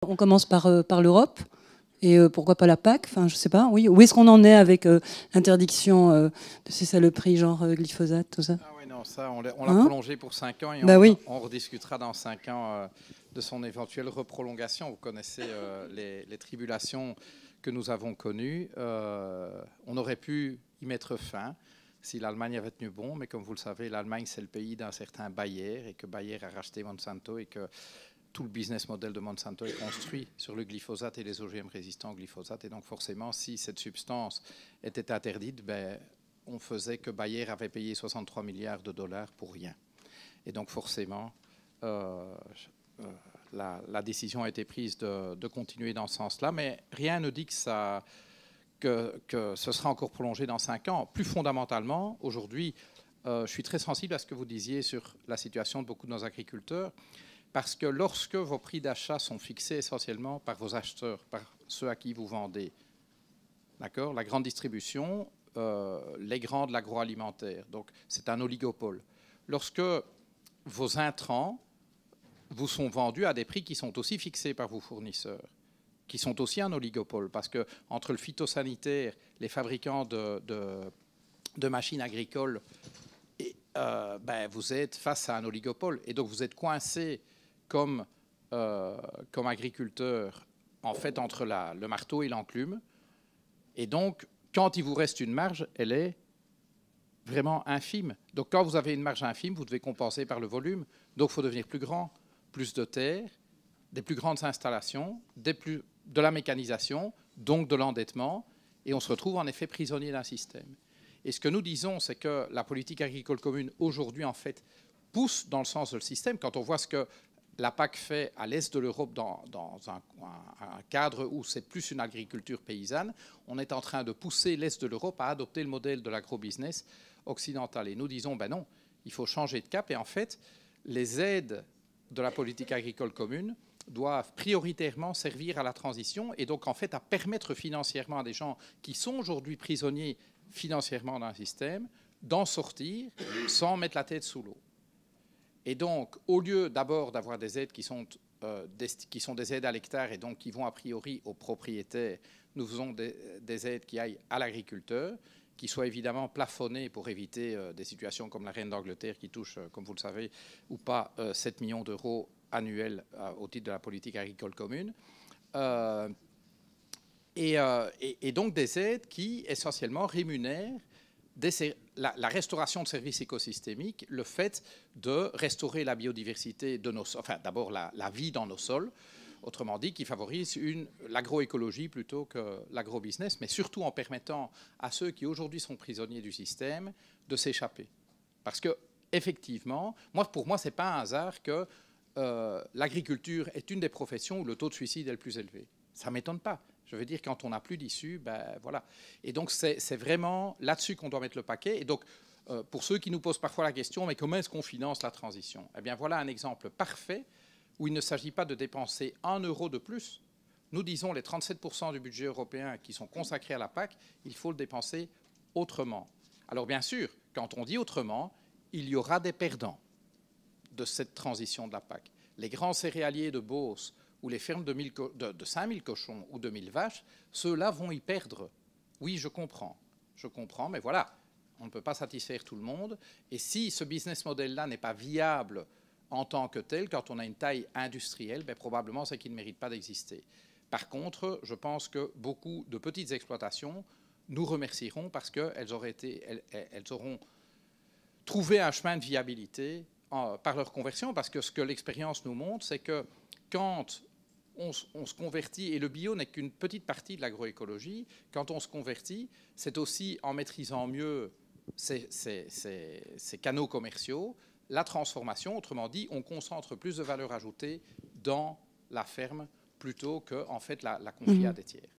On commence par l'Europe et pourquoi pas la PAC, enfin je sais pas, oui. Où est-ce qu'on en est avec l'interdiction de ces saloperies genre glyphosate, tout ça? Ah oui, non, ça, on l'a Hein? prolongé pour 5 ans et Bah oui. on rediscutera dans 5 ans de son éventuelle reprolongation. Vous connaissez les tribulations que nous avons connues. On aurait pu y mettre fin si l'Allemagne avait tenu bon, mais comme vous le savez, l'Allemagne, c'est le pays d'un certain Bayer et que Bayer a racheté Monsanto et que tout le business model de Monsanto est construit sur le glyphosate et les OGM résistants au glyphosate. Et donc forcément, si cette substance était interdite, ben, on faisait que Bayer avait payé 63 milliards de dollars pour rien. Et donc forcément, la décision a été prise de continuer dans ce sens-là, mais rien ne dit que ce sera encore prolongé dans 5 ans. Plus fondamentalement, aujourd'hui, je suis très sensible à ce que vous disiez sur la situation de beaucoup de nos agriculteurs, parce que lorsque vos prix d'achat sont fixés essentiellement par vos acheteurs, par ceux à qui vous vendez, d'accord, la grande distribution, les grands de l'agroalimentaire, donc c'est un oligopole. Lorsque vos intrants vous sont vendus à des prix qui sont aussi fixés par vos fournisseurs, qui sont aussi un oligopole, parce que entre le phytosanitaire, les fabricants de machines agricoles, et, ben, vous êtes face à un oligopole, et donc vous êtes coincé comme agriculteur, en fait, entre le marteau et l'enclume. Et donc, quand il vous reste une marge, elle est vraiment infime. Donc, quand vous avez une marge infime, vous devez compenser par le volume. Donc, il faut devenir plus grand, plus de terre, des plus grandes installations, de la mécanisation, donc de l'endettement. Et on se retrouve en effet prisonnier d'un système. Et ce que nous disons, c'est que la politique agricole commune, aujourd'hui, en fait, pousse dans le sens de le système. Quand on voit ce que la PAC fait à l'est de l'Europe dans un cadre où c'est plus une agriculture paysanne, on est en train de pousser l'est de l'Europe à adopter le modèle de l'agrobusiness occidental. Et nous disons, ben non, il faut changer de cap. Et en fait, les aides de la politique agricole commune doivent prioritairement servir à la transition et donc en fait à permettre financièrement à des gens qui sont aujourd'hui prisonniers financièrement d'un système d'en sortir sans mettre la tête sous l'eau. Et donc, au lieu d'abord d'avoir des aides qui sont des aides à l'hectare et donc qui vont a priori aux propriétaires, nous faisons des aides qui aillent à l'agriculteur, qui soient évidemment plafonnées pour éviter des situations comme la reine d'Angleterre qui touche, comme vous le savez, ou pas, 7 millions d'euros annuels au titre de la politique agricole commune. Et donc des aides qui essentiellement rémunèrent la restauration de services écosystémiques, le fait de restaurer la biodiversité de nos sols, enfin d'abord la vie dans nos sols, autrement dit, qui favorise l'agroécologie plutôt que l'agrobusiness, mais surtout en permettant à ceux qui aujourd'hui sont prisonniers du système de s'échapper. Parce que effectivement, pour moi, c'est pas un hasard que l'agriculture est une des professions où le taux de suicide est le plus élevé. Ça ne m'étonne pas. Je veux dire, quand on n'a plus d'issue, ben voilà. Et donc, c'est vraiment là-dessus qu'on doit mettre le paquet. Et donc, pour ceux qui nous posent parfois la question, mais comment est-ce qu'on finance la transition? Eh bien, voilà un exemple parfait où il ne s'agit pas de dépenser 1 euro de plus. Nous disons les 37% du budget européen qui sont consacrés à la PAC, il faut le dépenser autrement. Alors, bien sûr, quand on dit autrement, il y aura des perdants de cette transition de la PAC. Les grands céréaliers de Beauce ou les fermes de 5000 cochons ou de 1000 vaches, ceux-là vont y perdre. Oui, je comprends, mais voilà, on ne peut pas satisfaire tout le monde. Et si ce business model-là n'est pas viable en tant que tel, quand on a une taille industrielle, ben probablement c'est qu'il ne mérite pas d'exister. Par contre, je pense que beaucoup de petites exploitations nous remercieront parce qu'elles auront trouvé un chemin de viabilité par leur conversion, parce que ce que l'expérience nous montre, c'est que quand on se convertit, et le bio n'est qu'une petite partie de l'agroécologie, quand on se convertit, c'est aussi en maîtrisant mieux ces canaux commerciaux, la transformation, autrement dit, on concentre plus de valeur ajoutée dans la ferme plutôt que en fait, la confier à des tiers.